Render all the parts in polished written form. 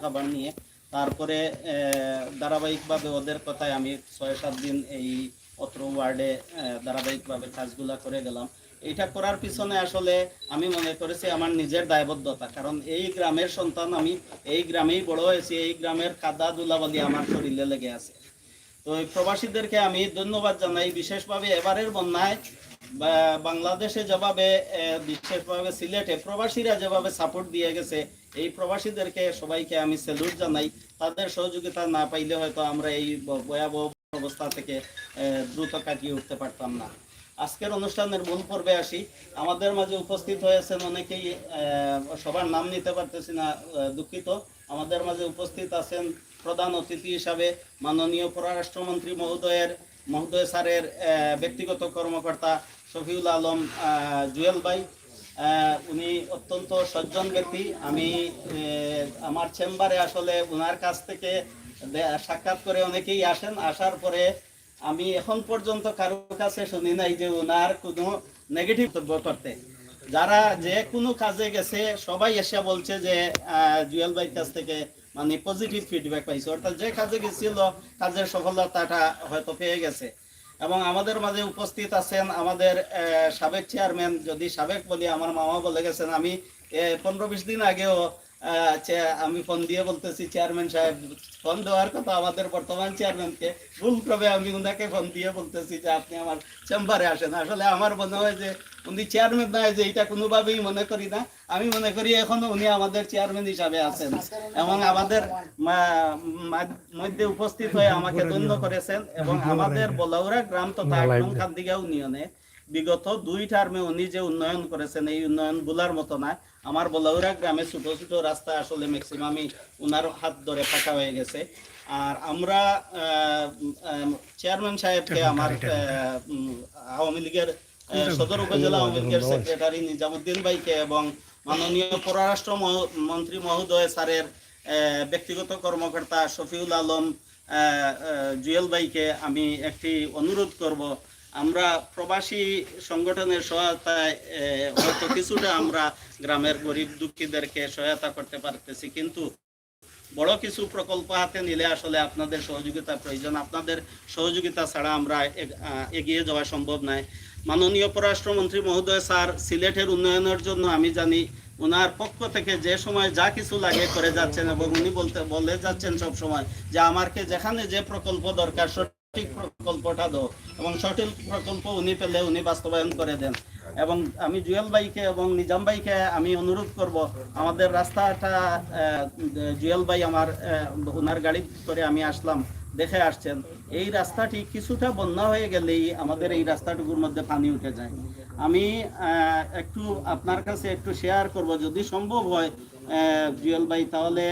খাবার নিয়ে। তারপরে ধারাবাহিকভাবে ওদের কথায় আমি ৬-৭ দিন এই অত্র ওয়ার্ডে ধারাবাহিকভাবে কাজগুলা করে গেলাম। এইটা করার পিছনে আসলে আমি মনে করেছি আমার নিজের দায়বদ্ধতা, কারণ এই গ্রামের সন্তান, আমি এই গ্রামেই বড় হয়েছি, এই গ্রামের কাদা ধুলাবালি আমার শরীরে লেগে আছে। তো এই প্রবাসীদেরকে আমি ধন্যবাদ জানাই, বিশেষভাবে এবারের বন্যায় বাংলাদেশে যেভাবে, বিশেষভাবে সিলেটে প্রবাসীরা যেভাবে সাপোর্ট দিয়ে গেছে, এই প্রবাসীদেরকে সবাইকে আমি স্যালুট জানাই। তাদের সহযোগিতা না পাইলে হয়তো আমরা এই ভয়াবহ অবস্থা থেকে দ্রুত কাটিয়ে উঠতে পারতাম না। আজকের অনুষ্ঠানের মূল পর্বে আসি। আমাদের মাঝে উপস্থিত হয়েছেন অনেকেই, সবার নাম নিতে পারতেছি না, দুঃখিত। আমাদের মাঝে উপস্থিত আছেন প্রধান অতিথি হিসাবে মাননীয় পররাষ্ট্রমন্ত্রী মহোদয় স্যারের ব্যক্তিগত কর্মকর্তা শফিউল আলম জুয়েল ভাই। উনি অত্যন্ত সজ্জন ব্যক্তি। আমি আমার চেম্বারে আসলে ওনার কাছ থেকে সাক্ষাৎ করে অনেকেই আসেন, আসার পরে আমি এখন পর্যন্ত কারোর কাছে শুনি নাই যে ওনার কোনো নেগেটিভ মন্তব্য করতে। যারা যে কোনো কাজে গেছে সবাই এসে বলছে যে জুয়েল ভাইয়ের কাছ থেকে মানে পজিটিভ ফিডব্যাক পাইছে, অর্থাৎ যে কাজে গেছিল কাজের সফলতাটা হয়তো পেয়ে গেছে। এবং আমাদের মাঝে উপস্থিত আছেন আমাদের সাবেক চেয়ারম্যান, যদি সাবেক বলি আমার মামা বলে গেছেন, আমি 15-20 দিন আগেও আমি ফোন দিয়ে বলতেছি চেয়ারম্যান সাহেব, ফোন দেওয়ার কথা আমাদের বর্তমান চেয়ারম্যানকে, ভুলক্রমে আমি উনাকে ফোন দিয়ে বলতেছি যে আপনি আমার চেম্বারে আসেন। আসলে আমার মনে হয় যে উনি চেয়ারম্যান নয়, যে এটা কোনোভাবেই মনে করি না। আমি মনে করি এখনো উনি আমাদের চেয়ারম্যান হিসাবে আছেন এবং আমাদের মধ্যে উপস্থিত হয়ে আমাকে ধন্য করেছেন। এবং আমাদের বলাউড়া গ্রাম তথা খান্দিগা ইউনিয়নে বিগত 2 টার্মে উনি যে উন্নয়ন করেছেন, এই উন্নয়ন বলার মতো না। আমার বলাউড়া গ্রামে ছোট ছোট রাস্তা আসলে ম্যাক্সিমামই উনার হাত ধরে ফাঁকা হয়ে গেছে। আর আমরা চেয়ারম্যান সাহেবকে, আমার আওয়ামী লীগের সদর উপজেলা আওয়ামী লীগের সেক্রেটারি নিজামুদ্দিন ভাইকে এবং মাননীয় পররাষ্ট্র মন্ত্রী মহোদয় স্যারের ব্যক্তিগত কর্মকর্তা শফিউল আলম জুয়েল ভাইকে আমি একটি অনুরোধ করব। আমরা প্রবাসী সংগঠনের সহায়তায় হয়তো কিছুটা আমরা গ্রামের গরিব দুঃখীদেরকে সহায়তা করতে পারতেছি, কিন্তু বড় কিছু প্রকল্প হাতে নিলে আসলে আপনাদের সহযোগিতা প্রয়োজন। আপনাদের সহযোগিতা ছাড়া আমরা এগিয়ে যাওয়া সম্ভব নয়। মাননীয় পররাষ্ট্রমন্ত্রী মহোদয় স্যার সিলেটের উন্নয়নের জন্য আমি জানি ওনার পক্ষ থেকে যে সময় যা কিছু লাগে করে যাচ্ছেন, এবং উনি বলে যাচ্ছেন সব সময় যে আমাকে যেখানে যে প্রকল্প দরকার সঠিক প্রকল্পটা দাও, এবং সঠিক প্রকল্প উনি পেলে উনি বাস্তবায়ন করে দেন। এবং আমি জুয়েল ভাইকে এবং নিজাম ভাইকে আমি অনুরোধ করব, আমাদের রাস্তাটা জুয়েল ভাই আমার ওনার গাড়ি করে আমি আসলাম, দেখে আসছেন, এই রাস্তাটি কিছুটা বন্যা হয়ে গেলেই আমাদের এই রাস্তাটুকুর মধ্যে পানি উঠে যায়। আমি একটু আপনার কাছে একটু শেয়ার করব, যদি সম্ভব হয় জুয়েল ভাই, তাহলে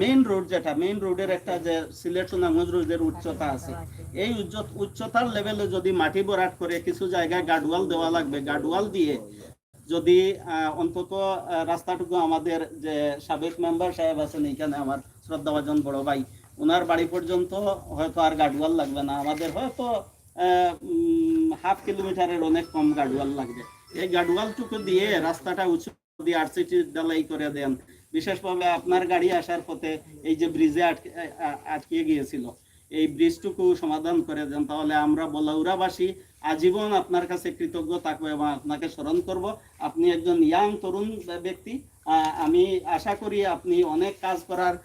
মেইন রোড, যেটা মেইন রোডের একটা যে সিলেট সুনামগঞ্জ রোডের উচ্চতা আছে, এই উচ্চতার লেভেলে যদি মাটি ভরাট করে কিছু জায়গায় গার্ডওয়াল দেওয়া লাগবে, গার্ডওয়াল দিয়ে যদি অন্তত রাস্তাটুকু, আমাদের যে সাবেক মেম্বার সাহেব আছেন এখানে, আমার শ্রদ্ধাভাজন বড় ভাই, ওনার বাড়ি পর্যন্ত হয়তো আর গার্ডওয়াল লাগবে না, আমাদের হয়তো 1/2 কিলোমিটারের অনেক কম গার্ডওয়াল লাগবে। এই গার্ডওয়ালটুকু দিয়ে রাস্তাটা উঁচু দিয়ে আরসিটি ঢালাই করে দেন। বিশেষভাবে আপনার গাড়ি আসার পথে এই যে ব্রিজে আটকে গিয়েছিল, এই ব্রিজটুকু সমাধান করে দেন, তাহলে আমরা বলাউড়াবাসী আজীবন আপনার কাছে কৃতজ্ঞ থাকবো এবং আপনাকে স্মরণ করব। আপনি একজন ইয়াং তরুণ ব্যক্তি, আমি আশা করি আপনি অনেক কাজ করার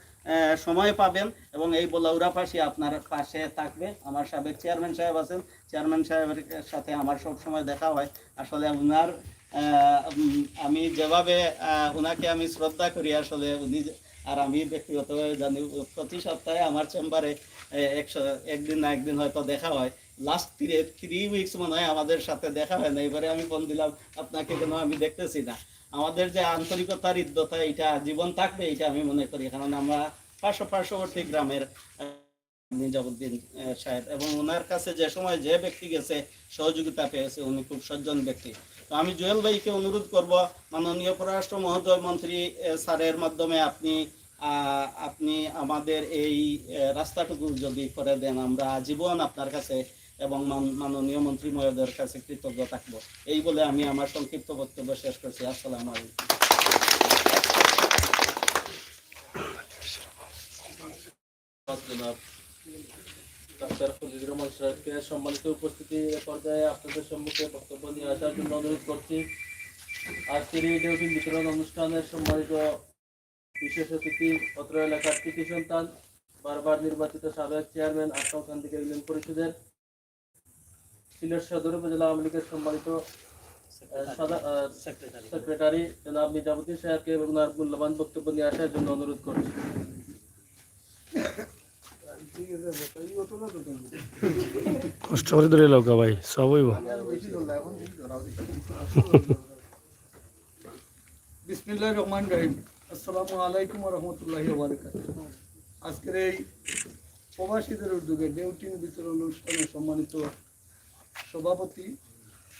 সময় পাবেন এবং এই বলাউড়াবাসী আপনার পাশে থাকবে। আমার সাবেক চেয়ারম্যান সাহেব আছেন, চেয়ারম্যান সাহেবের সাথে আমার সব সময় দেখা হয়। আসলে উনার আমি যেভাবে ওনাকে আমি শ্রদ্ধা করি, আসলে উনি আর আমি ব্যক্তিগতভাবে জানি, প্রতি সপ্তাহে আমার চেম্বারে একদিন না একদিন হয়তো দেখা হয়। লাস্ট 3 উইকস মনে হয় আমাদের সাথে দেখা হয় না। এবারে আমি ফোন দিলাম, আপনাকে কেন আমি দেখতেছি না। আমাদের যে আন্তরিকতা, হৃদ্যতা, এটা জীবন থাকবে, এটা আমি মনে করি, কারণ আমরা পার্শ্ববর্তী গ্রামের নিজামুদ্দিন সাহেব, এবং ওনার কাছে যে সময় যে ব্যক্তি গেছে সহযোগিতা পেয়েছে, উনি খুব সজ্জন ব্যক্তি। তো আমি জুয়েল ভাইকে অনুরোধ করব, মাননীয় পররাষ্ট্র মহোদয় মন্ত্রী স্যারের মাধ্যমে আপনি আমাদের এই রাস্তাটুকু যদি করে দেন, আমরা জীবন আপনার কাছে এবং মাননীয় মন্ত্রী মহোদয়ের কাছে কৃতজ্ঞ থাকব। এই বলে আমি আমার সংক্ষিপ্ত বক্তব্য শেষ করছি। আসসালামু আলাইকুম। জনাব ডাক্তার ফজলুর রহমান সাহেবকে সম্মানিত উপস্থিতি পর্যায়ে আপনাদের সম্মুখে বক্তব্য নিয়ে আসার জন্য অনুরোধ করছি। আজকের এই ডেউটিন বিতরণ অনুষ্ঠানের সম্মানিত বিশেষ অতিথি অত্র এলাকার কৃতি সন্তান, বারবার নির্বাচিত সাবেক চেয়ারম্যান আশরাফকান্দি ইউনিয়ন পরিষদের, সিলেট সদর উপজেলা আওয়ামী লীগের সম্মানিত সেক্রেটারি জনাব নিজামুদ্দিন সাহেবকে এবং ওনার মূল্যবান বক্তব্য নিয়ে আসার জন্য অনুরোধ করছি। কষ্ট করে ধরে লোক ভাই সব হইব। বিসমিল্লাহির রহমানির রহিম। আসসালামু আলাইকুম ওয়া রাহমাতুল্লাহি ওয়া বারাকাতুহু। আজকের এই প্রবাসীদের উদ্যোগে ডেউটিন বিতরণ অনুষ্ঠানের সম্মানিত সভাপতি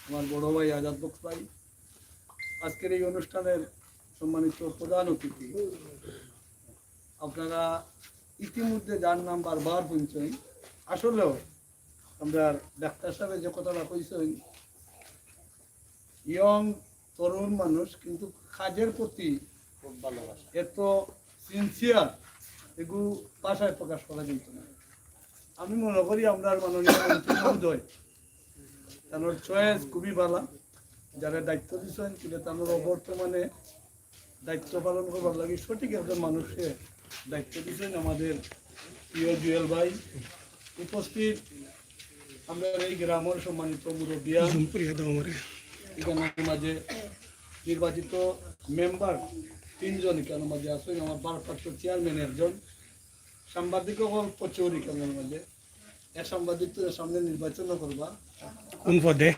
আমার বড় ভাই আজাদ বক্স ভাই, আজকের এই অনুষ্ঠানের সম্মানিত প্রধান অতিথি, আপনারা ইতিমধ্যে যার নাম বারবার শুনছেন, আসলেও আমরা ডাক্তার সাহেব যে কথাটা কইছেন, ইয়ং তরুণ মানুষ কিন্তু কাজের প্রতি এত সিনসিয়ার, এগুলো ভাষায় প্রকাশ করা যেত না। আমি মনে করি আমরা মাননীয় মন্ত্রী মহোদয় তার চয়েস খুবই ভালো, যারা দায়িত্ব দিচ্ছেন কিন্তু তার বর্তমানে দায়িত্ব পালন করবার লাগে সঠিক একজন মানুষকে দায়িত্ব দিচ্ছেন আমাদের প্রিয় জুয়েল ভাই। উপস্থিত আমরা এই গ্রামের সম্মানিত মুরব্বিয়া, এখানে মাঝে নির্বাচিত মেম্বার 3 জন এখানে মাঝে আছেন, আমার ভারপ্রাপ্ত চেয়ারম্যান একজন, সাংবাদিক প্রচুর এখানের মাঝে। এক সাংবাদিক তো সামনে নির্বাচন করবা, কোন পদে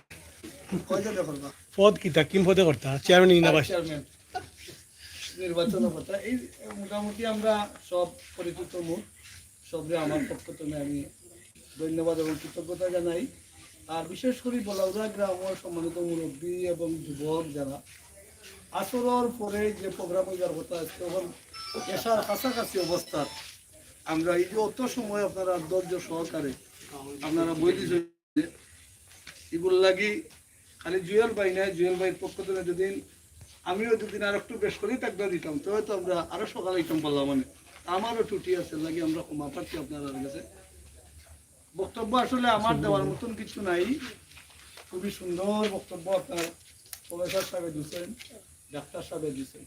কয়জনে করবা? পদ কিতা কিম পদে করতা চেয়ারম্যান ইনাবাস চেয়ারম্যান নির্বাচন কথা। এই মোটামুটি আমরা সব পরিচিত মুখ, সবরে আমার পক্ষ থেকে আমি ধন্যবাদ এবং কৃতজ্ঞতা জানাই। আর বিশেষ করে বলাউড়া গ্রামের সম্মানিত মুরব্বী এবং যুবক যারা আসরের পরে যে প্রোগ্রাম হইবার কথা আছে, তখন এসার কাছাকাছি অবস্থা আমরা এই যে অত সময় আপনারা ধৈর্য সহকারে আপনারা বই দিয়েছেন, এগুলো লাগি খালি জুয়েল ভাই নাই, জুয়েল ভাইয়ের পক্ষ থেকে যদি আমিও দুদিন আর একটু বেশ করেই তাকদা দিতাম, তো হয়তো আমরা আরো সকালে দিতাম বললাম, মানে আমারও টুটি আছে লাগি আমরা ক্ষমা প্রার্থী আপনার কাছে। বক্তব্য আসলে আমার দেওয়ার মতন কিছু নাই, খুবই সুন্দর বক্তব্য আপনার প্রফেসর সাহেব দিচ্ছেন, ডাক্তার সাহেব দিচ্ছেন।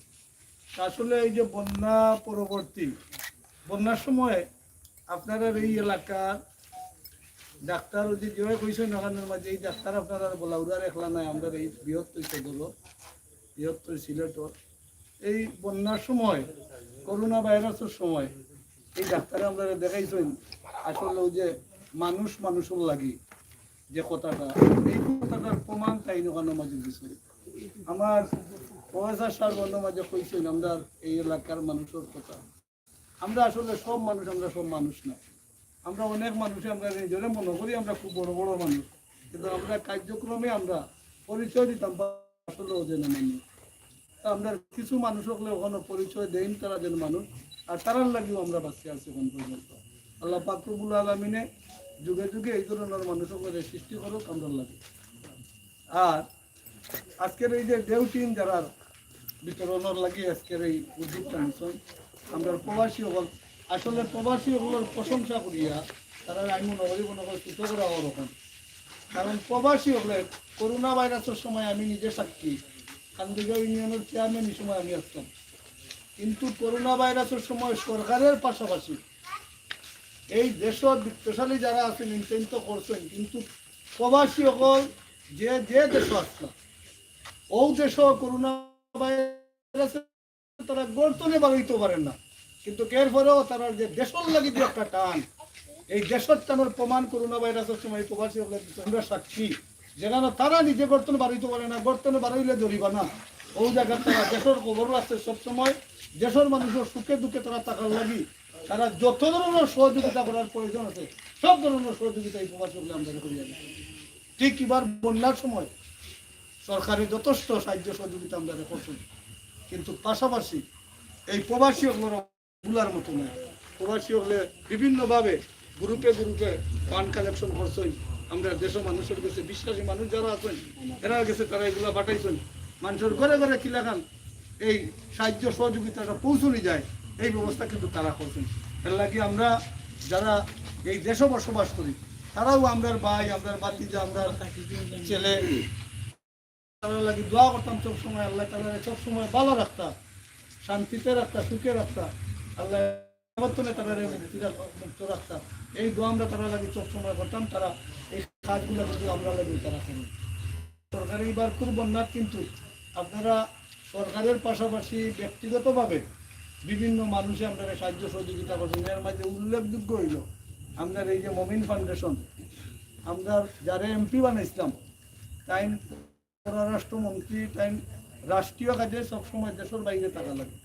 আসলে এই যে বন্যা পরবর্তী বন্যার সময় আপনারা এই এলাকার ডাক্তার যে যেভাবে কইছেন ওখানের মাঝে এই ডাক্তার আপনারা বলাউড়ার একলা নাই, আমরা এই বৃহত্তর সদর বৃহত্তর সিলেটর এই বন্যার সময় করোনা ভাইরাসের সময় এই ডাক্তার আমরা দেখাইছেন। আসলে ওই যে মানুষ মানুষের লাগি যে কথাটা, এই কথাটার প্রমাণ তাই ওখানের মাঝে দিচ্ছে। আমার প্রফেসর সাহেব অন্য মাঝে কইছেন আমরা এই এলাকার মানুষের কথা, আমরা আসলে সব মানুষ, আমরা সব মানুষ না, আমরা অনেক মানুষে আমরা নিজেরা মনে করি আমরা খুব বড় বড় মানুষ, কিন্তু আমরা কার্যক্রমে আমরা পরিচয় দিতাম আসলে ওদের মানুষ। আমরা কিছু মানুষ হলে ওখানে পরিচয় দেন তারা যেন মানুষ, আর তারার লাগেও আমরা বাঁচিয়ে আছি এখন পর্যন্ত। আল্লাহ পাক রব্বুল আলামিনে যুগে যুগে এই ধরনের মানুষ সকলে সৃষ্টি করুক আমরা লাগে। আর আজকের এই যে ডেউটিন যারা বিতরণের লাগে আজকের এই উদ্যোগটা নিচ্ছেন, আমরা প্রবাসী হল আসলে প্রবাসী হলের প্রশংসা করিয়া তারা আমি মনে করি কৃষকরা ওরকম, কারণ প্রবাসী হলে করোনা ভাইরাসের সময় আমি নিজে সাক্ষী, কান্দিগাঁও ইউনিয়নের চেয়ারম্যান এই সময় আমি আসতাম, কিন্তু করোনা ভাইরাসের সময় সরকারের পাশাপাশি এই দেশের বিত্তশালী যারা আছেন ইনটেন তো করছেন, কিন্তু প্রবাসী সকল যে যে দেশ আসছে ও দেশ করোনা ভাইরাসে তারা গর্তনে বাড়াইতে পারেন না, কিন্তু এর পরেও তারা যে দেশের লাগি যে একটা টান, এই দেশের টানের প্রমাণ করোনা ভাইরাসের সময় প্রবাসী আমরা সাক্ষী, যেখানে তারা নিজে গর্তনে বাড়াইতে পারে না, গর্তনে বাড়াইলে ধরিবা না, ও জায়গায় তারা দেশের খবর আছে সবসময়, দেশের মানুষের সুখে দুঃখে তারা টাকার লাগি তারা যত ধরনের সহযোগিতা করার প্রয়োজন আছে সব ধরনের সহযোগিতা এই প্রবাসী আমরা করিয়া দিই। ঠিক এবার বন্যার সময় সরকারের যথেষ্ট সাহায্য সহযোগিতা আমরা করছি, কিন্তু পাশাপাশি এই প্রবাসী ভুলার মতো নয়, প্রবাসী হলে বিভিন্নভাবে গ্রুপে গ্রুপে ফান্ড কালেকশন করছেন, আমরা দেশের মানুষের কাছে বিশ্বাসী মানুষ যারা আছেন এরা গেছে তারা এগুলো পাঠাইছেন, মানুষের ঘরে ঘরে কি লেখান এই সাহায্য সহযোগিতাটা পৌঁছানো যায় এই ব্যবস্থা কিন্তু তারা করছেন। এর লাগে আমরা যারা এই দেশে বসবাস করি, তারাও আমরার ভাই, আমরার বাতিজা, আমরার ছেলে, তারা লাগি দোয়া করতাম সব সময়। আল্লাহ তারা সব সময় ভালো রাখতা, শান্তিতে রাখতা, সুখে রাখতা, আল্লাহ তারা মুক্ত রাখতা। এই দোয়া আমরা তারা লাগি সব সময় করতাম। তারা এই কাজগুলো যদি আমরা লাগি তারা করেন। সরকারি এবার খুব বন্যার, কিন্তু আপনারা সরকারের পাশাপাশি ব্যক্তিগতভাবে বিভিন্ন মানুষে আপনারা সাহায্য সহযোগিতা করছেন। এর মাঝে উল্লেখযোগ্য হইল আপনার এই যে মমিন ফাউন্ডেশন, আমরা যারা এমপি বানাইছিলাম, তাই পররাষ্ট্রমন্ত্রী, তাই রাষ্ট্রীয় কাজে সবসময় দেশের বাইরে থাকা লাগে।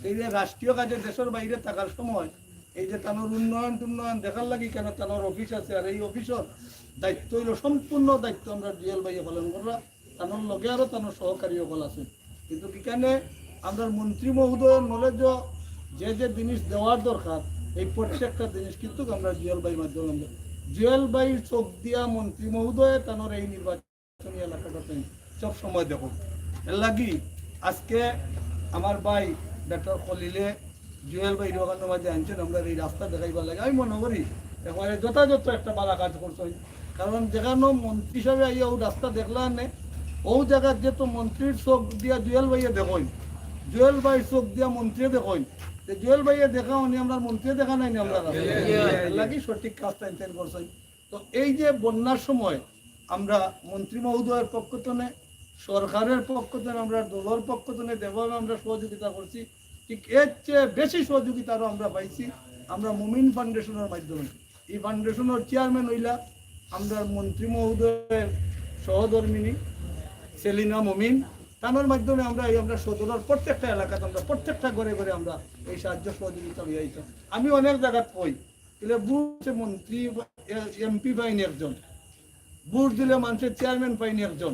এই যে রাষ্ট্রীয় কাজে দেশের বাইরে থাকার সময় এই যে তানোর উন্নয়ন দেখার লাগি, কেন তানোর অফিস আছে, আর এই অফিসের দায়িত্ব হইল সম্পূর্ণ দায়িত্ব আমরা জুয়েল ভাইয়ে পালন করা। তানোর লগে আরও তানোর সহকারী সকল আছে। কিন্তু এখানে আমরা মন্ত্রী মহোদয়ের নলেজও যে যে জিনিস দেওয়ার দরকার, এই প্রত্যেকটা জিনিস কিন্তু আমরা জুয়েল ভাইয়ের মাধ্যমে, জুয়েল ভাইয়ের চোখ দিয়া মন্ত্রী মহোদয় তানোর এই নির্বাচনী এলাকাটা সব সময় দেখো। এর লাগি আজকে আমার ভাই ডক্টর খলিলে জুয়েল ভাই ওখানে মাঝে আনছেন, আমরা এই রাস্তা দেখাইবার লাগে। আমি মনে করি একেবারে যথাযথ একটা বালা কাজ করছেন। কারণ যেখানে মন্ত্রী হিসাবে আইয়া ও রাস্তা দেখলাম নে, ও জায়গার যেহেতু মন্ত্রীর চোখ দিয়া জুয়েল ভাইয়ে দেখেন, জুয়েল ভাইয়ের চোখ দিয়া মন্ত্রী দেখেন, জুয়েল ভাইয়ে দেখা উনি আমরা মন্ত্রী দেখা নাই নি, আমরা লাগি সঠিক কাজটা ইনটেন করছেন। তো এই যে বন্যার সময় আমরা মন্ত্রী মহোদয়ের পক্ষ থেকে, সরকারের পক্ষ থেকে, আমরা দলের পক্ষ থেকে যেভাবে আমরা সহযোগিতা করছি, ঠিক এর চেয়ে বেশি সহযোগিতা আরও আমরা পাইছি আমরা মুমিন ফাউন্ডেশনের মাধ্যমে। এই ফাউন্ডেশনের চেয়ারম্যান হইলা আমরা মন্ত্রী মহোদয়ের সহধর্মিনী সেলিনা মুমিন। তার মাধ্যমে আমরা সদরের প্রত্যেকটা এলাকাতে, আমরা প্রত্যেকটা ঘরে ঘরে আমরা এই সাহায্য সহযোগিতা হইয়াইতাম। আমি অনেক জায়গায় কই, তাহলে বুথ মন্ত্রী এমপি পাইনি একজন, বুথ দিলে মানুষের চেয়ারম্যান পাইনি একজন,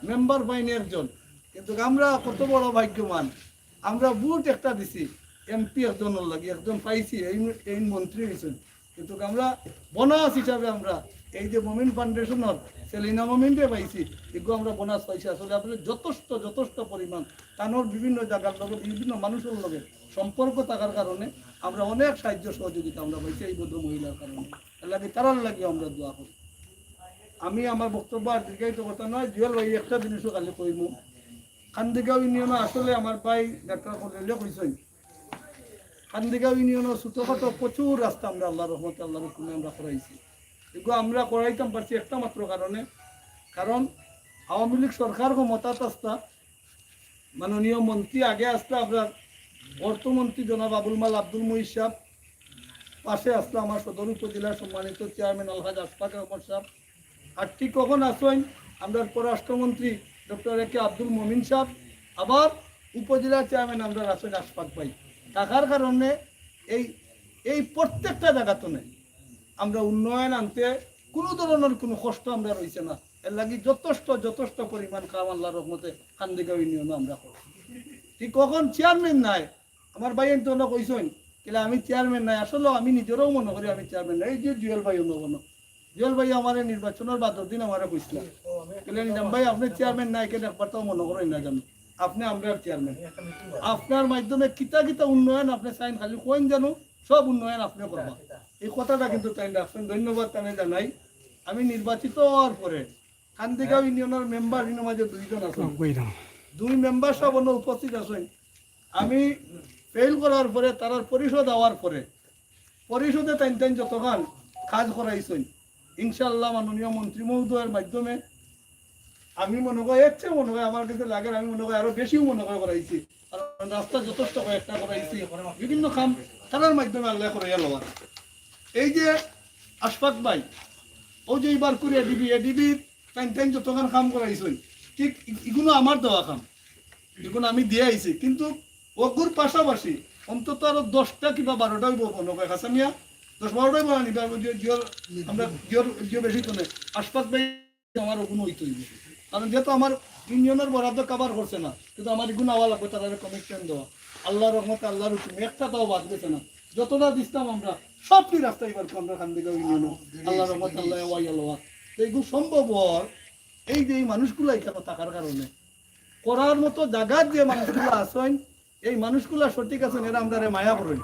মেম্বার পাইনি একজন। কিন্তু আমরা কত বড় ভাগ্যবান, আমরা বুথ একটা দিছি, এমপি একজনের লাগে একজন পাইছি, এই মন্ত্রী হয়েছেন। কিন্তু আমরা বোনাস হিসাবে আমরা এই যে মুমিন ফাউন্ডেশনের সেলিনা মুমিনকে পাইছি, এগুলো আমরা বোনাস পাইছি। আসলে আপনাদের যথেষ্ট পরিমাণ তানোর বিভিন্ন জায়গার লগে, বিভিন্ন মানুষের লগে সম্পর্ক থাকার কারণে আমরা অনেক সাহায্য সহযোগিতা আমরা পাইছি এই বৌদ্ধ মহিলার কারণে। লাগে তারার লাগে আমরা দোয়া করি। আমি আমার বক্তব্য আর দীর্ঘায়িত কথা নয়, জুয়েল ভাই একটা জিনিসও খালি কইমু, খান্দিগাঁও ইউনিয়নে আসলে আমার ভাই ডাক্তার কলেজে কইছেন, খান্দিগাঁও ইউনিয়নের ছোটখাটো প্রচুর রাস্তা আমরা আল্লাহ রহমতে আল্লাহ রহমে আমরা করাইছি। এগুলো আমরা করাইতাম পারছি একটা মাত্র কারণে, কারণ আওয়ামী লীগ সরকার ক্ষমতাত আসতা, মাননীয় মন্ত্রী আগে আসতো আপনার অর্থমন্ত্রী জনাব আবুল মাল আব্দুল মুহিত সাহেব, পাশে আসতো আমার সদর উপজেলার সম্মানিত চেয়ারম্যান আলহাজ আশফাক আহমদ সাহেব, আর ঠিক কখন আসেন আমরা পররাষ্ট্রমন্ত্রী ডক্টর এ কে আব্দুল মমিন সাহেব, আবার উপজেলা চেয়ারম্যান আমরা আসেন আশফাক ভাই। থাকার কারণে এই প্রত্যেকটা জায়গাতে নেই আমরা উন্নয়ন আনতে কোনো ধরনের কোনো কষ্ট আমরা রয়েছে না। এর লাগি যথেষ্ট পরিমাণ কাম আল্লাহ রহমতে খান্দিগাঁও ইউনিয়নে আমরা করি। ঠিক কখন চেয়ারম্যান নাই, আমার ভাই তো কইছেন কেলে আমি চেয়ারম্যান নাই, আসলে আমি নিজেরও মনে করি আমি চেয়ারম্যান নাই। এই যে জুয়েল ভাই অনুগণ, জুয়েল ভাই আমার নির্বাচনের বাদর দিন আমার কইছিল কেলে নিজাম ভাই আপনি চেয়ারম্যান নাই কেন, একবার তাও মনে করেন না জানো আপনি আমরা চেয়ারম্যান, আপনার মাধ্যমে কিতা উন্নয়ন আপনি চাইন, খালি কোন জানো সব উন্নয়ন আপনি করবা। এই কথাটা কিন্তু তাই রাখছেন, ধন্যবাদ তাই জানাই। আমি নির্বাচিত হওয়ার পরে খান্দিগাঁও ইউনিয়নের মেম্বার মাঝে দুইজন আছেন, দুই মেম্বার সব উপস্থিত আছেন। আমি ফেল করার পরে তার পরিষদ হওয়ার পরে পরিষদে টাইন যতক্ষণ কাজ করাইছেন ইনশাআল্লাহ মাননীয় মন্ত্রী মহোদয়ের মাধ্যমে আমি মনে করি এর চেয়ে মনে হয় আমার কাছে লাগে, আমি মনে করি আরো বেশিও মনে করে করাইছি, কারণ রাস্তা যথেষ্ট কয়েকটা করাইছি, বিভিন্ন কাম তার মাধ্যমে আল্লাহ করাইয়া লওয়ার। এই যে আশফাক ভাই ও যে এইবার করে এডিবির টাইন যতক্ষণ কাম করাইছেন, ঠিক এগুলো আমার দেওয়া কাম, এগুলো আমি দিয়ে আইছি। কিন্তু ওগুর পাশাপাশি অন্তত আরো 10টা কিংবা 12টাই মনে করে কাসামিয়া 10-12টাই বানানি আমরা জিও বেশি তো নেই। আশফাক ভাই আমার ওগুলো হইতে হইবে, কারণ যেহেতু আমার ইউনিয়নের বরাদ্দ কাভার করছে না, কিন্তু আমার এগুলো আওয়া লাগবে তারা কমিশন দেওয়া। আল্লাহ রহমতে আল্লাহর হুকুমে একটা তাও বাদ গেছে না, যতটা দিতাম আমরা সবটি রাস্তায় এবার আমরা খান্দিগাঁও ইউনিয়ন আল্লাহ রহমত আল্লাহ ওয়াইয়া। তো এইগুলো সম্ভব হওয়ার এই যে এই মানুষগুলো এখানে থাকার কারণে করার মতো জায়গার যে মানুষগুলো আসেন, এই মানুষগুলো সঠিক আছেন, এরা আমরা মায়া করেন।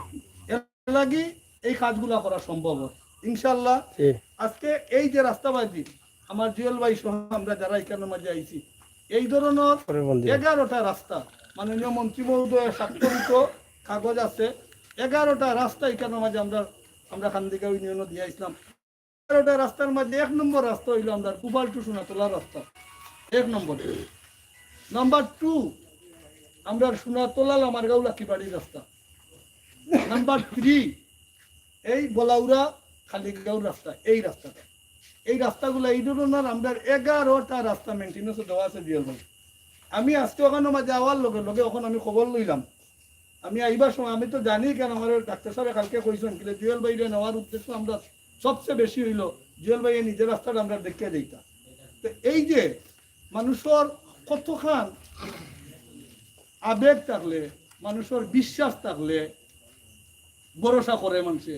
এর লাগি এই কাজগুলা করা সম্ভব হয় ইনশাল্লাহ। জি আজকে এই যে রাস্তাবাজি আমার জুয়েল ভাই সহ আমরা যারা এখানের মাঝে আইছি, এই ধরনের পরের মন্দির 11টা রাস্তা মাননীয় মন্ত্রী মহোদয়ের স্বাক্ষরিত কাগজ আছে। 11টা রাস্তা এখানের মাঝে আমরা খান্দিকা ইউনিয়নে দিয়ে আসলাম। 11টা রাস্তার মধ্যে 1 নম্বর রাস্তা হইল আমরা কুপাল টু সোনাতলা রাস্তা, 1 নম্বর। নাম্বার 2 আমরা সোনাতলা লামারগাঁও লাকিবাড়ি রাস্তা। নাম্বার 3 এই বলাউরা খালিগাঁও রাস্তা, এই রাস্তাটা, এই রাস্তাগুলো এই ধরনের আমরা 11টা রাস্তা মেনটেন্যান্স দেওয়া আছে জুয়েল ভাই। আমি আজকে ওখানে মাঝে যাওয়ার লগে লগে ওখানে আমি খবর লইলাম, আমি আইবার সময় আমি তো জানি কেন আমার ডাক্তার সাহেব কালকে কইছেন কিন্তু জুয়েল ভাইরে নেওয়ার উদ্দেশ্য আমরা সবচেয়ে বেশি হইল জুয়েল ভাইয়ের নিজের রাস্তাটা আমরা দেখে দিতাম। তো এই যে মানুষের কতখান আবেগ থাকলে, মানুষের বিশ্বাস থাকলে ভরসা করে মানুষে,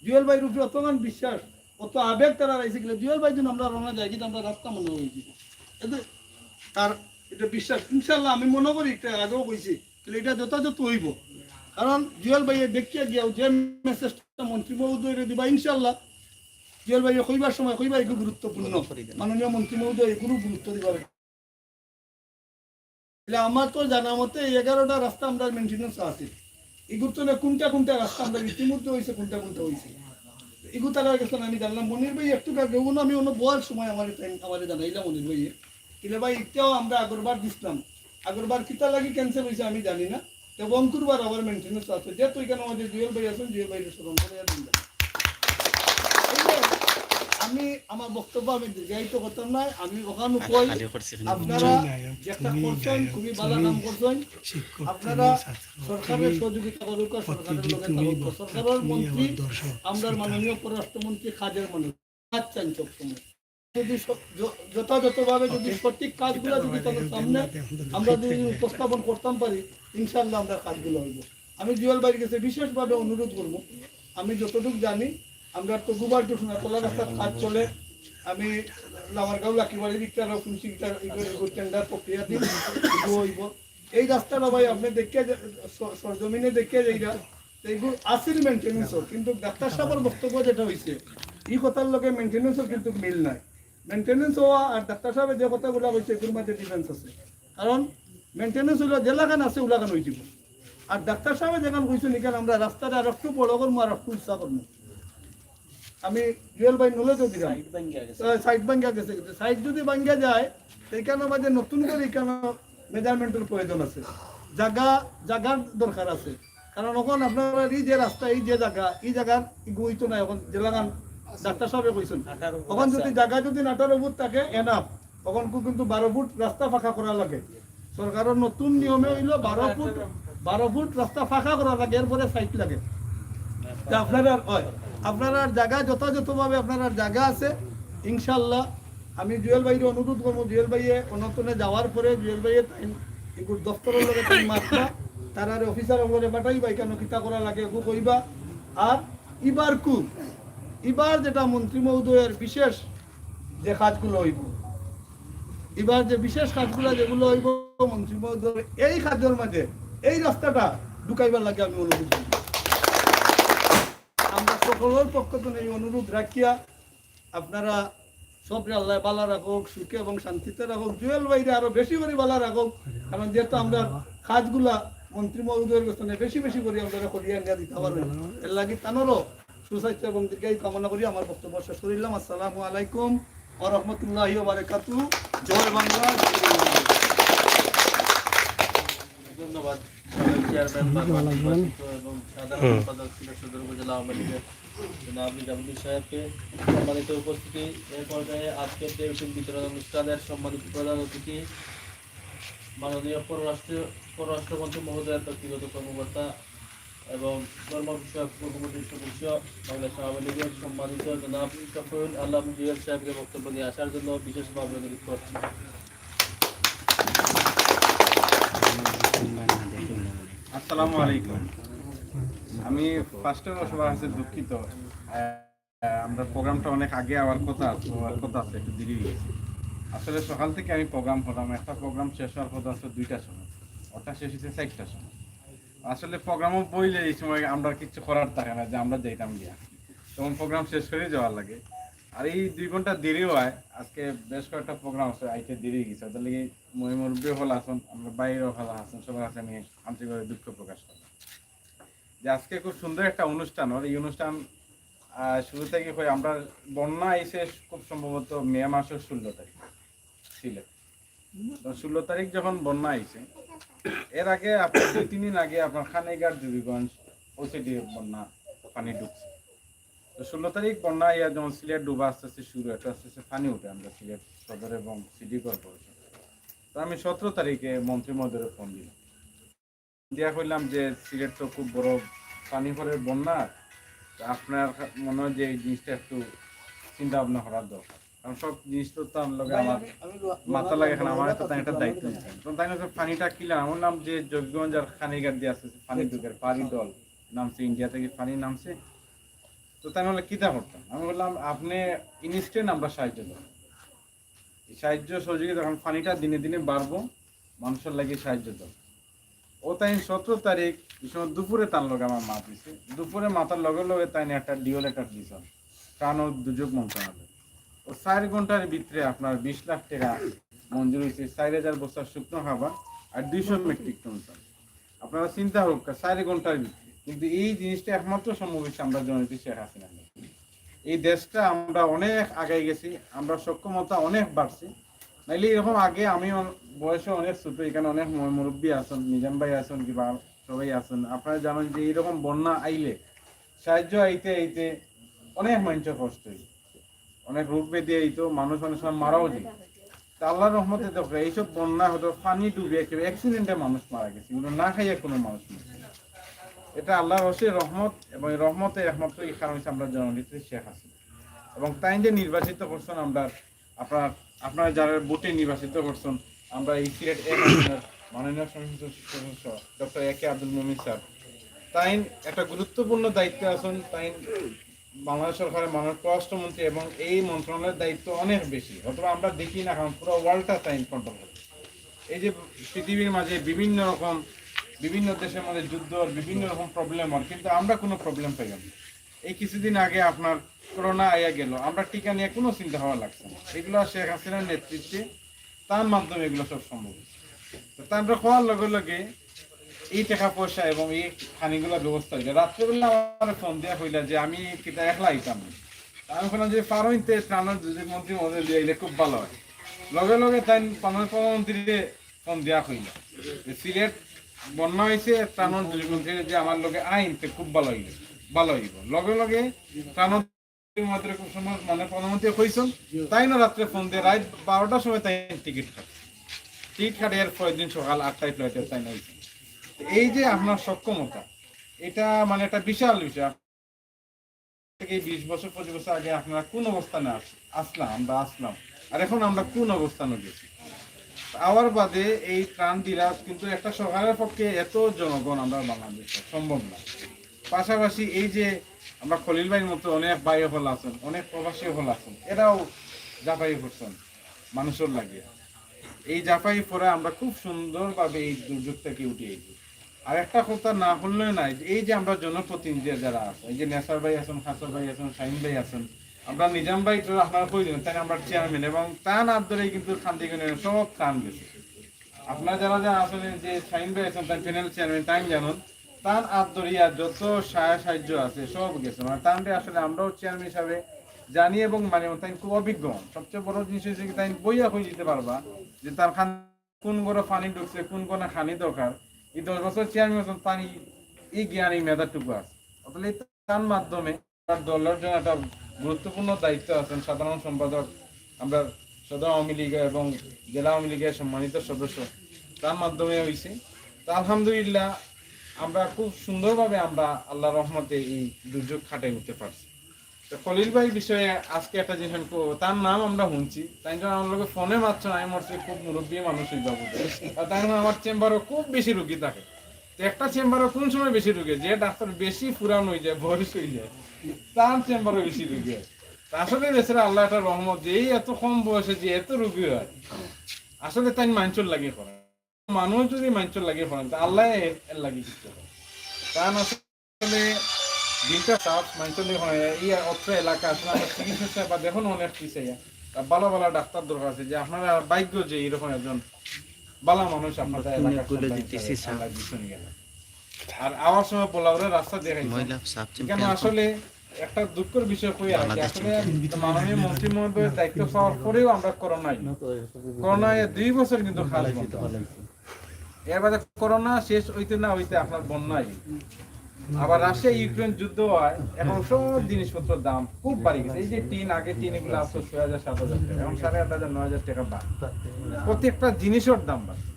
জুয়েল ভাইয়ের উপরে অতখান বিশ্বাস অত আবেগ তারা রাইছে গেলে জুয়েল ভাই যদি আমরা রওনা যাই কিন্তু আমরা রাস্তা মনে হয়েছি তার এটা বিশ্বাস ইনশাল্লাহ আমি মনে করি এটা আগেও কইছি এটা যথাযথ হইব। কারণ জুয়েল ভাইয়ে দেখিয়া গিয়াও যে মেসেজটা মন্ত্রী মহোদয় দিবা ইনশাল্লাহ জুয়েল ভাইয়ে কইবার সময় কইবা এগুলো গুরুত্বপূর্ণ, মাননীয় মন্ত্রী মহোদয় এগুলো গুরুত্ব দিবা। আমার তো জানা মতে 11টা রাস্তা আমরা মেনটেন্যান্স আছে, এগুলো তো কোনটা কোনটা রাস্তা আমরা ইতিমধ্যে হয়েছে কোনটা কোনটা হয়েছে এগুলো তারা গেছে আমি জানলাম। মনির ভাই একটু আমি অন্য বলার সময় আমার জানাইলাম মনির ভাইয়ে কিলে ভাই এটাও আমরা আগরবার দিছিলাম, আগরবার কিতা লাগি ক্যান্সেল হয়েছে আমি জানি না, তো বঙ্কুরবার আবার মেনটেন্যান্স আছে যেহেতু এখানে আমাদের জুয়েল ভাই আছেন, জুয়েল ভাই স্মরণ করে আমি আমার বক্তব্য আমি দীর্ঘায়িত করতাম না। আমি ওখানে কই আপনারা যেটা করছেন খুবই ভালো কাম করছেন, আপনারা সরকারের সহযোগিতা করুক, সরকারের লগে থাকুক, সরকারের মন্ত্রী আমরা মাননীয় পররাষ্ট্রমন্ত্রী কাজের মানুষ কাজ চান সবসময়, যদি যথাযথভাবে যদি সঠিক কাজগুলো যদি তাদের সামনে আমরা যদি উপস্থাপন করতাম পারি ইনশাল্লাহ আমরা কাজগুলো হইব। আমি জুয়েল ভাইয়ের কাছে বিশেষভাবে অনুরোধ করব, আমি যতটুকু জানি আমরা তো গুবার টু সোনাতলা রাস্তার কাজ চলে, আমি লামারগাঁও লাকিবাড়ির টেন্ডার প্রক্রিয়া দিই হইব। এই রাস্তাটা ভাই আপনি দেখে সরজমিনে দেখে যাইরা এইগুলো আসিল মেনটেন্যান্স, কিন্তু ডাক্তার সাহেবের বক্তব্য যেটা হয়েছে এই কথার লগে মেনটেন্যান্সের কিন্তু মিল নাই। মেনটেন্যান্স হওয়া আর ডাক্তার সাহেবের যে কথাগুলো হয়েছে এগুলোর মধ্যে ডিফারেন্স আছে, কারণ মেনটেন্যান্স হইলে যে লাগান আছে ওলাগান হয়ে যাব, আর ডাক্তার সাহেবের যেখানে কইছেন এখানে আমরা রাস্তাটা আর একটু বড় করবো আর একটু উৎসাহ করবো। আমি জুয়েল ভাই নলেজও দিলাম সাইড ভাঙ্গা গেছে, সাইড যদি ভাঙ্গা যায় সেইখানে মাঝে নতুন করে এখানে মেজারমেন্টের প্রয়োজন আছে, জায়গার দরকার আছে। কারণ এখন আপনারা এই যে রাস্তা এই যে জায়গা এই জায়গার গইতো না এখন জেলাগান ডাক্তার সাহেব কইছেন তখন যদি জায়গা যদি 18 ফুট থাকে এনাফ, তখন কিন্তু 12 ফুট রাস্তা ফাঁকা করা লাগে। সরকারের নতুন নিয়মে হইল 12 ফুট রাস্তা ফাঁকা করা লাগে, এরপরে সাইড লাগে। আপনারা জায়গা যথাযথভাবে আপনারা জায়গা আছে ইনশাল্লাহ। আমি জুয়েল ভাইয়ের অনুরোধ করবো, জুয়েল ভাইয়ে অনতনে যাওয়ার পরে জুয়েল ভাইয়ের এগুলো দপ্তরের লগে মাত্রা তার অফিসার বলে পাঠাইবা এখানে কিতা করা লাগে এগু কইবা। আর এবার যেটা মন্ত্রী মহোদয়ের বিশেষ যে কাজগুলো হইব, এবার যে বিশেষ কাজগুলো যেগুলো হইব মন্ত্রী মহোদয়ের এই কাজের মাঝে এই রাস্তাটা ঢুকাইবার লাগে আমি অনুরোধ করি। আমরা সকলের পক্ষ থেকে এই অনুরোধ রাখিয়া আপনারা সবরে আল্লাহ বালা রাখুক, সুখে এবং শান্তিতে রাখুক, জুয়েল ভাইরে আরো বেশি করে বালা রাখুক। কারণ যেহেতু আমরা কাজগুলা মন্ত্রী মহোদয়ের কাছে বেশি বেশি করে আমরা করিয়া নিয়ে দিতে পারবেন, এর লাগি তানোরও সুস্বাস্থ্য এবং দীর্ঘায়ু কামনা করি আমার বক্তব্য শেষ করিলাম। আসসালামু আলাইকুম ওয়া রাহমাতুল্লাহি ওয়া বারাকাতুহু। জয় বাংলা। ধন্যবাদ চেয়ারম্যান এবং সাধারণ সম্পাদক সদর উপজেলা আওয়ামী লীগের জনাব নিজামুদ্দিন সাহেবকে। সম্মানিত উপস্থিতি, এই পর্যায়ে আজকের টেলিভিশন বিতরণ অনুষ্ঠানের সম্মানিত প্রধান অতিথি মাননীয় পররাষ্ট্রমন্ত্রী মহোদয়ের ব্যক্তিগত কর্মকর্তা এবং ধর্ম বিষয়ক কর্মমন্ত্রীর সদস্য বাংলাদেশ আওয়ামী লীগের সম্মানিত জনাব শফিউল আলম জুয়েল সাহেবকে বক্তব্য নিয়ে আসার জন্য বিশেষভাবে অনুরোধ করছি। আসসালামু আলাইকুম। আমি ফার্স্টে সবার কাছে দুঃখিত, আমরা প্রোগ্রামটা অনেক আগে হওয়ার কথা আছে, একটু দেরি হয়ে গেছে। আসলে সকাল থেকে আমি প্রোগ্রাম করলাম, একটা প্রোগ্রাম শেষ হওয়ার কথা আছে 2টার সময়, ওটা শেষ হয়েছে 4টার সময়। আসলে প্রোগ্রামও বইলে এই সময় আমরা কিছু করার থাকে না যে আমরা যাইতাম গিয়া, তখন প্রোগ্রাম শেষ করে যাওয়ার লাগে। আর এই 2 ঘন্টা দেরি হয়, আজকে বেশ কয়েকটা প্রোগ্রাম আছে আইতে দেরি গেছে, তার লাগে মুরব্বী হল আসুন, আমরা বাইরেও হল আসুন, সবার কাছে নিয়ে আন্তরিকভাবে দুঃখ প্রকাশ করি যে আজকে খুব সুন্দর একটা অনুষ্ঠান। আর এই অনুষ্ঠান শুরু থেকে হয় আমরা বন্যা এসে খুব সম্ভবত মে মাসের 16 তারিখ ছিল। তো 16 তারিখ যখন বন্যা আইছে, এর আগে আপনার 2-3 দিন আগে আপনার খানাইঘাট জুবিগঞ্জ ওসিডি বন্যা পানি ঢুকছে। তো 16 তারিখ বন্যা ইয়া যেমন সিলেট ডুবা আস্তে আস্তে শুরু, একটা আস্তে আস্তে পানি উঠে আমরা সিলেট সদর এবং সিটি কর্পোরেশন। তো আমি 17 তারিখে মন্ত্রী মহোদয়ের ফোন দিলাম, দিয়া কইলাম যে সিলেট তো খুব বড় পানি পরে বন্যা, আপনার মনে হয় যে এই জিনিসটা একটু চিন্তা ভাবনা করার দরকার, কারণ সব জিনিস তো আমার মাথা লাগে, এখানে আমার তো একটা দায়িত্ব নিচ্ছেন। তো তাই পানিটা কিলাম, আমার নাম যে যোগগঞ্জ আর খানিঘাট দিয়ে আসছে পানি ঢুকের পানি দল নামছে, ইন্ডিয়া থেকে পানি নামছে। তো তাই হলে কিতা করতাম, আমি বললাম আপনি ইনস্ট্যান্ট আমরা সাহায্য দেবো, সাহায্য সহযোগিতা, কারণ পানিটা দিনে দিনে বাড়বো, মানুষের লাগে সাহায্য দেবো। ও তাই 17 তারিখ দুপুরে তার লগে আমার মা দিছে, দুপুরে মাথার লগে লগে তাই একটা ডিও লেটার দিয়েছে ত্রাণ ও দুর্যোগ মন্ত্রণালয়। ও 4 ঘন্টার ভিতরে আপনার 20 লাখ টাকা মঞ্জুর হয়েছে, 4000 বস্তা শুকনো খাবার আর 200 মেট্রিক টন চাল। আপনারা চিন্তা হোক 4 ঘন্টার ভিতরে, কিন্তু এই জিনিসটা একমাত্র সম্ভব হয়েছে আমরা জননেত্রী শেখ হাসিনা। এই দেশটা আমরা অনেক আগাই গেছি, আমরা সক্ষমতা অনেক বাড়ছি, নাইলে এরকম আগে আমি বয়সে অনেক ছোট, এখানে অনেক মুরব্বী আছেন, নিজাম ভাই আছেন কিংবা সবাই আছেন, আপনারা জানেন যে এইরকম বন্যা আইলে সাহায্য আইতে আইতে অনেক মানুষের কষ্ট হইত, অনেক রোগ ব্যাধি আইতো, মানুষ অনেক সময় মারাও যেত। তা আল্লাহর রহমতে দেখো এইসব বন্যা হতো পানি ডুবে একেবারে অ্যাক্সিডেন্টে মানুষ মারা গেছে, কিন্তু না খাইয়া কোনো মানুষ মারা গেছে। এটা আল্লাহর অশেষ রহমত, এবং এই রহমতের একমাত্র এই কারণ হচ্ছে আমরা জননেত্রী শেখ হাসিনা, এবং তাই যে নির্বাচিত করছেন আমরা, আপনারা যারা ভোটে নির্বাচিত করছেন, আমরা এই সিলেট মাননীয় সংসদ সদস্য ডক্টর এ কে আব্দুল মুমিন স্যার, তাই একটা গুরুত্বপূর্ণ দায়িত্ব আছেন। তাই বাংলাদেশ সরকারের মাননীয় পররাষ্ট্রমন্ত্রী, এবং এই মন্ত্রণালয়ের দায়িত্ব অনেক বেশি, অথবা আমরা দেখি না, কারণ পুরো ওয়ার্ল্ডটা তাই কন্ট্রোল করে। এই যে পৃথিবীর মাঝে বিভিন্ন দেশের মধ্যে যুদ্ধ, বিভিন্ন রকম প্রবলেম হয়, কিন্তু আমরা কোনো প্রবলেম পাই না। এই কিছুদিন আগে আপনার করোনা আইয়া গেল, আমরা টিকা নিয়ে কোনো চিন্তা হওয়া লাগছে না, এগুলো শেখ হাসিনার নেতৃত্বে তার মাধ্যমে এগুলো সব সম্ভব। তো আমরা খাওয়ার লগে লগে এই টাকা পয়সা এবং এই খানিগুলো ব্যবস্থা হইলে, রাত্রেবেলা আমার ফোন দেওয়া হইলা যে আমি কিতা একলা আইতাম না, আমি বললাম যে পারইতে ত্রাণের দুর্যোগ মন্ত্রী মহোদয় দিলে খুব ভালো হয়। লগে লগে তাই প্রধানমন্ত্রীকে ফোন দেওয়া হইল যে সিলেট বন্যা হয়েছে, ত্রাণের দুর্যোগ মন্ত্রী যে আমার লগে আইনতে খুব ভালো হইব। লগে লগে ত্রাণের মন্ত্রী খুব সময় মানে প্রধানমন্ত্রী কইছেন, তাই না রাত্রে ফোন দিয়ে রাত 12টার সময় তাই টিকিট কাটে, এর পরের দিন সকাল 8টায় ফ্লাইটে তাই না। এই যে আপনার সক্ষমতা, এটা মানে একটা বিশাল বিষয়। থেকে 20 বছর 25 বছর আগে আপনারা কোন অবস্থানে আসলাম, আর এখন আমরা কোন অবস্থানে গেছি। আওয়ার বাদে এই ত্রাণ দিলা, কিন্তু একটা সরকারের পক্ষে এত জনগণ আমরা বাংলাদেশে সম্ভব না। পাশাপাশি এই যে আমরা খলিল ভাইয়ের মতো অনেক ভাই হল আছেন, অনেক প্রবাসী হল আছেন, এরাও জাপাই করছেন মানুষের লাগে। এই জাপাই পরে আমরা খুব সুন্দরভাবে এই দুর্যোগ থেকে উঠিয়েছি। আর একটা কথা না হলে নাই, এই যে আমরা জনপ্রতিনিধি যারা আছে, এই যে নেসার ভাই আছেন, হাসান ভাই আছেন, শাহিন ভাই আছেন, আমরা নিজাম ভাই আপনারা কই দিন, তাই আমরা চেয়ারম্যান, এবং তার হাত ধরেই কিন্তু শান্তিগণের সব ত্রাণ গেছে। আপনারা যারা আছেন, যে শাহিন ভাই আছেন, তার প্যানেল চেয়ারম্যান, তাই জানুন, তার হাত ধরিয়া যত সাহায্য আছে সব গেছে। মানে তানটা আসলে আমরাও চেয়ারম্যান হিসাবে জানি এবং মানে তাই খুব অভিজ্ঞ। সবচেয়ে বড় জিনিস হচ্ছে কি, তাই বইয়া হয়ে যেতে পারবা যে তার খান কোন করে পানি ঢুকছে, কোন কোন খানি দরকার। এই 10 বছর চেয়ারম্যান পানি এই জ্ঞান, এই মেধাটুকু আছে। আসলে তার মাধ্যমে তার দলের জন্য একটা গুরুত্বপূর্ণ দায়িত্ব আছেন সাধারণ সম্পাদক, আমরা সদর আওয়ামী লীগ এবং জেলা আওয়ামী লীগের সম্মানিত সদস্য, তার মাধ্যমে হয়েছে। তা আলহামদুলিল্লাহ আমরা খুব সুন্দরভাবে আমরা আল্লাহ রহমতে এই দুর্যোগ খাটাই উঠতে পারছি। তো খলিল ভাই বিষয়ে আজকে একটা জিনিস, তার নাম আমরা শুনছি, তাই জন্য আমার লোক ফোনে মাত্র আমি মরছি, খুব মুরব্বী মানুষ যাবো, আর তাই আমার চেম্বারও খুব বেশি রুগী থাকে। তো একটা চেম্বারও কোন সময় বেশি রুগী, যে ডাক্তার বেশি পুরান হয়ে যায়, বয়স হয়ে যায়, তার চেম্বারও বেশি রুগী হয়। আসলে বেচারা আল্লাহ একটা রহমত, যে এত কম বয়সে যে এত রুগী হয়, আসলে তাই মাঞ্চল লাগিয়ে পড়ে। মানুষ যদি মাঞ্চল লাগিয়ে পড়েন, তা আল্লাহ এর লাগিয়ে দিতে হয়। কারণ আসলে দিনটা চাপ মানুষের হয় এই অত্র এলাকা আসলে আমার চিকিৎসা সেবা দেখুন অনেক পিছিয়ে ভালো ভালো ডাক্তার দরকার আছে যে আপনারা ভাগ্য যে এরকম একজন ভালো মানুষ আপনাদের এলাকার আর আমার সময় বলা ওরা রাস্তা দেখাইছে কেন আসলে একটা দুঃখের বিষয় কই আর কি, আসলে মাননীয় মন্ত্রী মহোদয়ের দায়িত্ব পাওয়ার পরেও আমরা করোনায় 2 বছর কিন্তু খাল বন্ধ। এর বাদে করোনা শেষ হইতে না হইতে আপনার বন্যায় আবার রাশিয়া ইউক্রেন যুদ্ধ হয়, এখন সব জিনিসপত্রের দাম খুব বাড়ি গেছে। এই যে টিন, আগে টিন এগুলো আসতো 6,000 7,000 টাকা, এখন 8,500 9,000 টাকা বাড়, প্রত্যেকটা জিনিসের দাম বাড়ছে।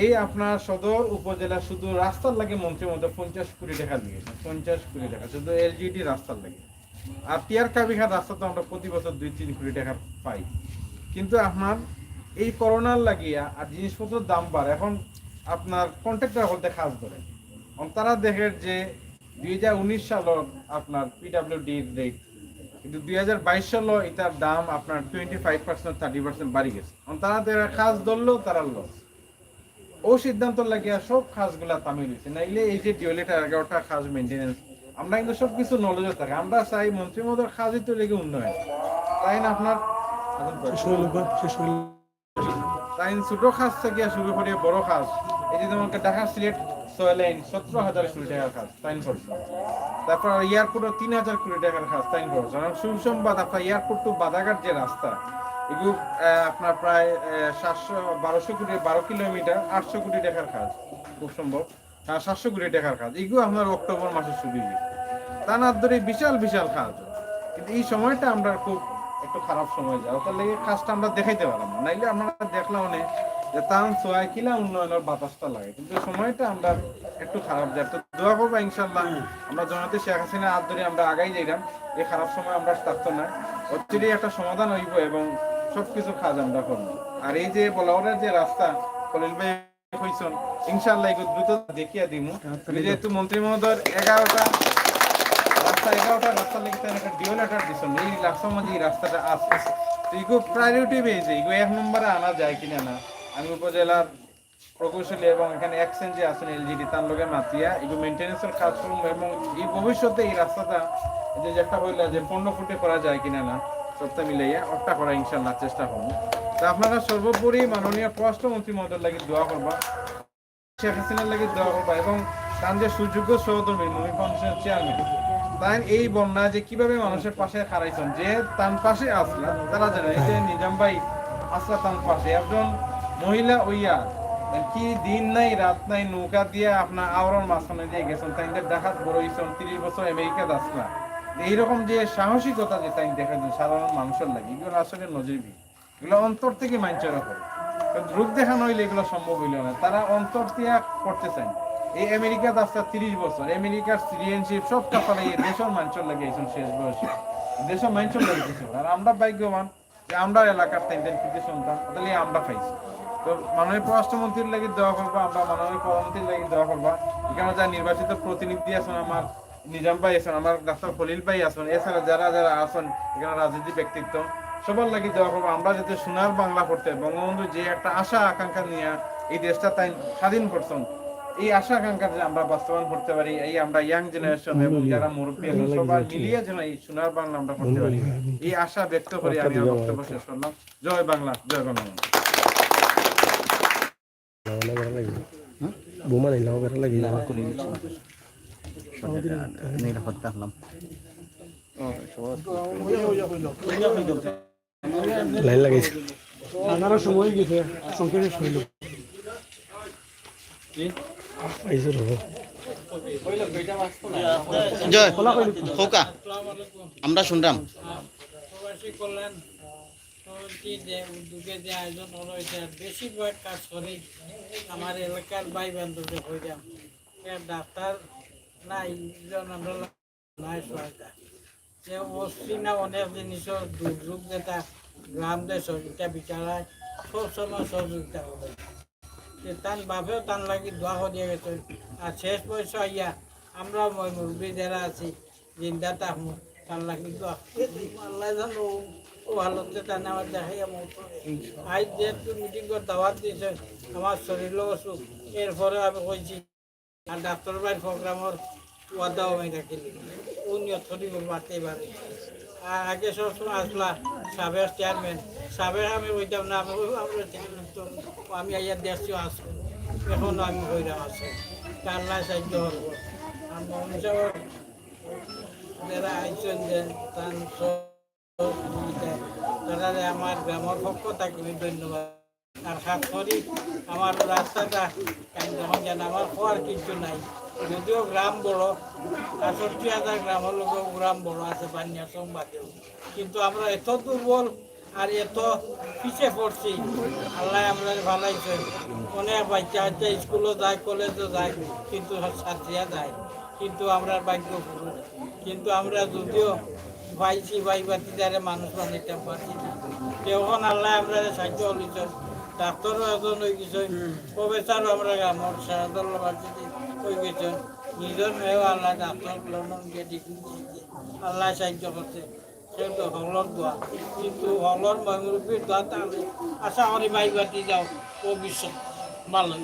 এই আপনার সদর উপজেলা শুধু রাস্তার লাগে মন্ত্রী মধ্যে 50 কোটি টাকা দিয়েছে, 50 কোটি টাকা শুধু এলজিডি রাস্তার লাগে। আর টিয়ার কাবিঘাট রাস্তা তো আমরা প্রতি বছর 2-3 কোটি টাকা পাই। কিন্তু আপনার এই করোনার লাগিয়া আর জিনিসপত্রের দাম বাড়ে, এখন আপনার কন্ট্রাক্টর বলতে খাস ধরে তারা দেখে যে 2019 সালের আপনার পিডাব্লিউডি রেট, কিন্তু 2022 সালে এটার দাম আপনার 25% 30% বাড়ি গেছে। তারা দেখে খাস ধরলেও তারা লস। ও সিদ্ধান্ত লাগিয়া সব খাসগুলা তামিল হয়েছে, নাইলে এই যে ডিওলেটা 11টা খাস মেনটেন্যান্স আমরা কিন্তু সবকিছু নলেজে থাকে। আমরা চাই মন্ত্রী মহোদয় খাসই তো লেগে উন্নয়ন, তাই না আপনার তাই ছোট খাস থেকে শুরু করে বড় খাস, এই যে যেমন ঢাকা সিলেট 6 লাইন 17,000 কোটি টাকার খাস তাইন করছে। তারপর এয়ারপোর্টও 3,000 কোটি টাকার খাস তাইন করছে। সুসংবাদ আপনার এয়ারপোর্ট টু বাদাঘাট যে রাস্তা, এগুলো আপনার প্রায় 700-1200 কোটি 12 কিলোমিটার 800 কোটি টাকার কাজ, খুব সম্ভব 700 কোটি টাকার কাজ। এগুলো আপনার অক্টোবর মাসে শুরু হয়েছে। তা না ধরে বিশাল বিশাল কাজ, কিন্তু এই সময়টা আমরা খুব একটু খারাপ সময় যায়, ওটার লেগে কাজটা আমরা দেখাইতে পারলাম না। নাইলে আমরা দেখলাম অনেক যে তান সোয়াই কিলা উন্নয়নের বাতাসটা লাগে, কিন্তু সময়টা আমরা একটু খারাপ যায়। তো দোয়া করবো ইনশাল্লাহ আমরা জনতা শেখ হাসিনা হাত ধরে আমরা আগাই যাইলাম, এই খারাপ সময় আমরা থাকতো না, অচিরেই একটা সমাধান হইব এবং সবকিছু কাজ আমরা করবো। আর এই যে বলাওয়ার যে রাস্তা খলিল ভাই কইছেন, ইনশাআল্লাহ এগুলো দ্রুত দেখিয়া দিমু। যেহেতু মন্ত্রী মহোদয়ের 11টা রাস্তা লেগে একটা ডিওলেটার দিছেন, এই রাস্তার মধ্যে এই রাস্তাটা আছে, তো এগুলো প্রায়োরিটি পেয়েছে, এগুলো 1 নম্বরে আনা যায় কিনা না। আমি উপজেলার প্রকৌশলী এবং এখানে এক্সচেঞ্জে আছেন এলজিডি, তার লগে মাতিয়া এগুলো মেনটেন্যান্সের কাজ করবো এবং এই ভবিষ্যতে এই রাস্তাটা যে একটা হইলে যে 15 ফুটে করা যায় কিনা না, সবটা মিলাইয়া অট্টা করা ইনশাল্লাহ চেষ্টা করবো। তো আপনারা সর্বোপরি মাননীয় পররাষ্ট্রমন্ত্রী মহোদয়ের লাগি দোয়া করবা, শেখ হাসিনার লাগি দোয়া করবা এবং তার যে সুযোগ্য সহধর্মী মুভি ফাউন্ডেশনের চেয়ারম্যান, তাই এই বন্যা যে কিভাবে মানুষের পাশে খারাইছেন, যে তার পাশে আসলা তারা জানে, এই যে নিজাম ভাই আসলা তার পাশে একজন মহিলা ওইয়া কি দিন নাই রাত নাই নৌকা দিয়ে আপনার আওরণ মাঝখানে দিয়ে গেছেন, তাই দেখাত বড় হয়েছেন, 30 বছর আমেরিকাতে আসলা, এইরকম যে সাহসিকতা যে তাই দেখা যায় সাধারণ মানুষের লাগে, এগুলো আসলে নজিরবিহীন, এগুলো অন্তর থেকে মাইনচরা করে, রূপ দেখানো হইলে এগুলো সম্ভব হইল না, তারা অন্তর দিয়ে করতে চান। এই আমেরিকাতে আসছে 30 বছর, আমেরিকার সিটিজেনশিপ সব কাপড়ে এই দেশের মানুষের লাগে এইসব শেষ বয়সে, দেশের মানুষের লাগে কিছু। আর আমরা ভাগ্যবান যে আমরা এলাকার তিনজন কৃতি সন্তান, তাহলে আমরা পাইছি। তো মাননীয় পররাষ্ট্রমন্ত্রীর লাগি দেওয়া করবো, আমরা মাননীয় প্রধানমন্ত্রীর লাগি দেওয়া করবো, এখানে যারা নির্বাচিত প্রতিনিধি আছেন, আমার নিজাম ভাই আছেন, আমার ডাক্তার খলিল ভাই আছেন, এছাড়া যারা যারা আছেন এখানে রাজনীতি ব্যক্তিত্ব, সবার লাগি দেওয়া করবো। আমরা যাতে সোনার বাংলা করতে, বঙ্গবন্ধু যে একটা আশা আকাঙ্ক্ষা নিয়ে এই দেশটা তাই স্বাধীন করছেন, এই আশা আকাঙ্ক্ষা যে আমরা বাস্তবায়ন করতে পারি, এই আমরা ইয়াং জেনারেশন এবং যারা মুরব্বী আছেন সবাই মিলিয়ে যেন এই সোনার বাংলা আমরা করতে পারি, এই আশা ব্যক্ত করে আমি আমার বক্তব্য শেষ করলাম। জয় বাংলা, জয় বঙ্গবন্ধু। বোমা নিলাম বেড়া লাগি নিরাপত্তা হলাম লাইন লাগাইছে আনারা সময় গেছে সংকেতের শৈল আইসো রব জয় হোকা আমরা শুনলাম প্রবাসী কল্যাণ সমিতি যে উদ্যোগে যে আয়োজন হলো, এটা বেশিরভাগ কাজ করে আমার এলাকার ভাই বান্ধবদের হইলাম, ডাক্তার নাই আমরা নাই সহায়তা, যে অস্ত্রীনা অনেক জিনিসের দুর্যোগ যেটা গ্রাম দেশ এটা বিচারায় সবসময় সহযোগিতা করে, তান বাপেও তান লাগি দোয়া দিয়ে গেছে। আর শেষ পয়সা ইয়া আমরা মুরব্বী যারা আছি জিন্দা থাকবো তার লাগি দোয়া আল্লাহ জানো ও ভালোতে তান আমার দেখাই আমার আজ যেহেতু মিটিং করে দাওয়াত দিয়েছে, আমার শরীরও অসুখ, এরপরে আমি কইছি আর ডাক্তার ভাইয়ের প্রোগ্রামের ওয়াদাও আমি রাখিলি উনিও থরি বাড়তে পারে আর আগে সবসময় আসলা সাবের চেয়ারম্যান সাবের আমি ওইটাম না আমি আইয়া দেশও আসবো এখনও আমি হইলাম আছি কাল্লা সাহায্য হব আর মঞ্চর যারা আইসেন যে তারা আমার গ্রামের পক্ষ থাকবে ধন্যবাদ আর খাস করি আমার রাস্তাটা যখন যেন আমার হওয়ার কিছু নাই যদিও গ্রাম বড় ৬৮,০০০ গ্রামের লোকেও গ্রাম বড় আছে বানিয়া সংবাদেও কিন্তু আমরা এত দুর্বল আর এত পিছিয়ে পড়ছি আল্লাহ আমরা ভালাইছে অনেক বাচ্চা বাচ্চা স্কুলও যায় কলেজও যায় কিন্তু ছাত্রীরা যায় কিন্তু আমরা ভাগ্য পুরো কিন্তু আমরা যদিও পাইছি ভাইবাতি যারা মানুষ বানাইতে পারছি না তখন আল্লাহ আমরা সাহায্য হলিত ডাক্তারও এজন হয়ে গেছে প্রফেসরও আমরা আমার সারাদুল্লাহ ভার্সিটি হয়ে গেছেন নিজের মেয়েও আল্লাহ ডাক্তার লন্ডন গিয়ে ডিগ্রি দিচ্ছে আল্লাহ সাহায্য করছে সেটা হলর দোয়া কিন্তু হলর মুরব্বীর দোয়া তাহলে আশা করি ভাইবাতি যাও ভবিষ্যৎ ভালো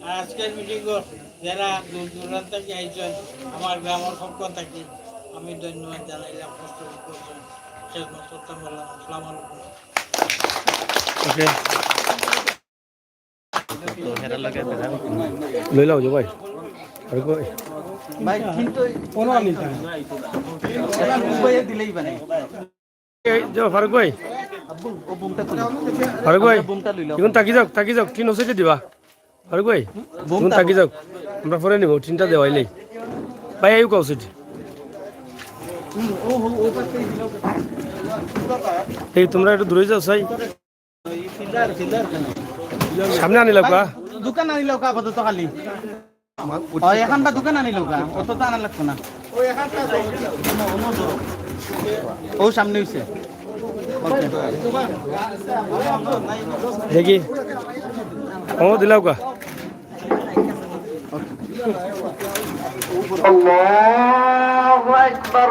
আর আজকের মিটিংও যারা দূর দূরান্ত থেকে আইছেন আমার গ্রামের পক্ষ থেকে আমি ধন্যবাদ জানাইলাম কষ্ট করছেন শেখ মোস্তফা বললাম আসসালামু আলাইকুম ওকে লই লাও যে ভাই আর কই ভাই কিন্তু কোনো মিলতা না দিলেই বানাই এই যে ফারুক ভাই ফারুক ভাই এখন তাকি যাও টিন ওসে দিবা ফারুক ভাই এখন তাকি যাও আমরা পরে নিব টিনটা দেওয়াইলেই ভাই আইও কাউ সেটি এই তোমরা একটু দূরে যাও সাই সামনে আনি লাগবা দোকান আনিল কা আপাতত খালি এখানটা দোকান আনিল কা অত তো আনা লাগতো না ও সামনে হইছে দেখি ও দিলাও কা আল্লাহু আকবার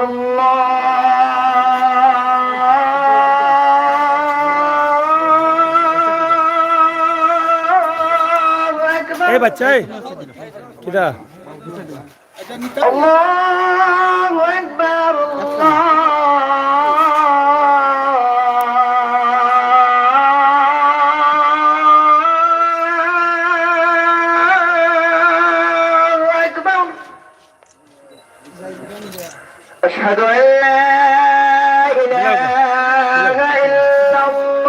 এই বাচ্চা কিটা আল্লাহু আকবার أشهد أن لا إله إلا الله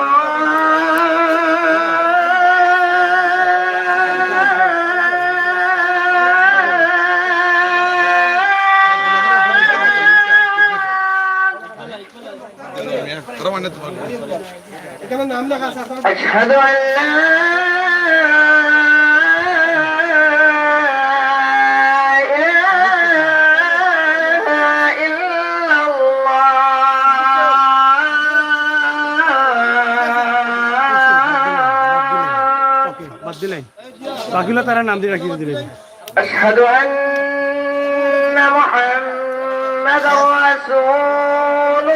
أشهد أن বাকিগুলো তারা নাম দিয়ে রাখিয়ে দিলেন أشهد أن محمدا رسول